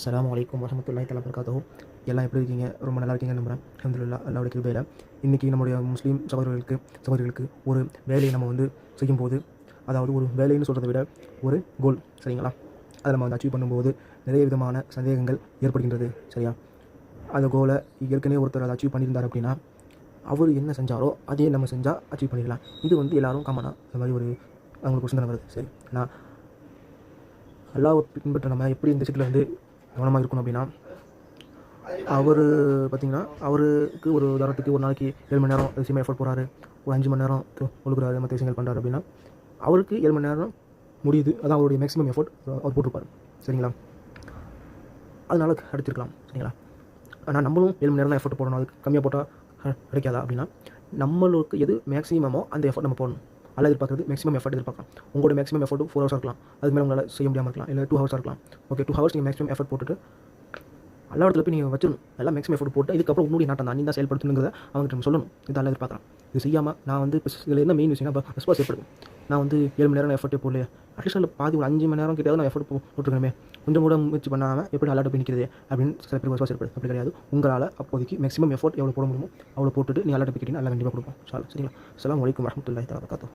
அஸ்ஸலாமு அலைக்கும் வரஹ்மத்துல்லாஹி தஆலா வபரகாத்துஹு. எல்லாம் எப்படி இருக்கீங்க? ரொம்ப நல்லா இருக்கீங்கன்னு நம்புகிறேன். அல்ஹம்துலில்லாஹ் அல்லாஹ்வுடைய கிருபையில் இன்றைக்கி நம்முடைய முஸ்லீம் சகோதரிகளுக்கு ஒரு வேலையை நம்ம வந்து செய்யும்போது, அதாவது ஒரு வேலைன்னு சொல்கிறத விட ஒரு கோல், சரிங்களா? அதை நம்ம வந்து அச்சீவ் பண்ணும்போது நிறைய விதமான சந்தேகங்கள் ஏற்படுகின்றது, சரியா? அந்த கோலை ஏற்கனவே ஒருத்தர் அதை அச்சீவ் பண்ணியிருந்தார் அப்படின்னா, அவர் என்ன செஞ்சாரோ அதே நம்ம செஞ்சால் அச்சீவ் பண்ணிடலாம். இது வந்து எல்லோரும் காமனாக இந்த மாதிரி ஒரு அவங்களுக்கு ஒரு சிந்தனை வருது. சரி, நான் அல்லாஹ்வை பின்பற்ற நம்ம எப்படி இந்த விஷயத்தில் வந்து கவனமாக இருக்கணும் அப்படின்னா, அவர் பார்த்திங்கன்னா, அவருக்கு ஒரு உதாரணத்துக்கு ஒரு நாளைக்கு 7 மணி நேரம் விஷயமாக எஃபோர்ட் போகிறாரு, ஒரு 5 மணி நேரம் ஒழுகுறாரு, மற்ற விஷயங்கள் பண்ணுறாரு அப்படின்னா, அவருக்கு 7 மணி நேரம் முடியுது, அதான் அவருடைய மேக்ஸிமம் எஃபோர்ட் அவர் போட்டிருப்பார், சரிங்களா? அதனால் அடிச்சிருக்கலாம், சரிங்களா? ஆனால் நம்மளும் 7 மணி நேரம் தான் எஃபோர்ட் போடணும், அதுக்கு கம்மியாக போட்டால் கிடைக்காதா அப்படின்னா, நம்மளுக்கு எது மேக்ஸிமமோ அந்த எஃபோர்ட் நம்ம போடணும். அல்ல எதிர்பார்க்குறது மேக்ஸிமம் எஃபோர்ட் எதிர்பார்க்கலாம். உங்களோட மேக்ஸிமம் எஃபோர்ட் 4 ஹவர்ஸாக இருக்கலாம், அதுக்கு மேலே உங்களால் செய்ய முடியாமல் இருக்கலாம், இல்லை 2 ஹவர்ஸாக இருக்கலாம். ஓகே, 2 ஹவர்ஸ் நீங்கள் மேக்ஸிமம் எஃபோர்ட் போட்டுட்டு எல்லா இடத்துல போய் நீங்கள் வச்சிடணும். எல்லாம் மேக்ஸிமம் எஃபோர்ட் போட்டு இதுக்கப்புறம் உன்னுடைய நாட்டம் தான், நீ தான் செயல்படுத்தணுங்கிறத அவங்ககிட்ட நம்ம சொல்லணும். இதெல்லாம் எதிர்பார்க்குறான். இது செய்யாமல் நான் வந்து இப்போ இதில் என்ன மெயின் விஷயம்னா, இப்போ ரெஸ்பான்ஸ் ஏற்படுது. நான் வந்து 7 மணி நேரம் எஃபோர்ட்டே போடலையே, அட்லீஸ்ட் அதில் பாதி ஒரு 5 மணி நேரம் கிட்டயாவது நான் எஃபோர்ட் போட்டுருக்கணுமே, கொஞ்சம் கூட முயற்சி பண்ணாமல் எப்படி அல்லாட்ட போய் நிற்கிறது அப்படின்னு சில பேர் ரெஸ்பான்ஸ் ஏற்படுது. அப்படி கிடையாது. உங்களால் அப்போதைக்கு மேக்ஸிமம் எஃபோர்ட் எவ்வளோ போட முடியுமோ அவ்வளோ போட்டுட்டு நீ அல்லாட்ட போய் கேட்டிங்கன்னா எல்லாம் கண்டிப்பாக கொடுப்போம். சரிங்களா? அஸ்ஸலாமு அலைக்கும் வரஹ்மத்துல்லாஹி தஆலா வபரகாத்துஹு.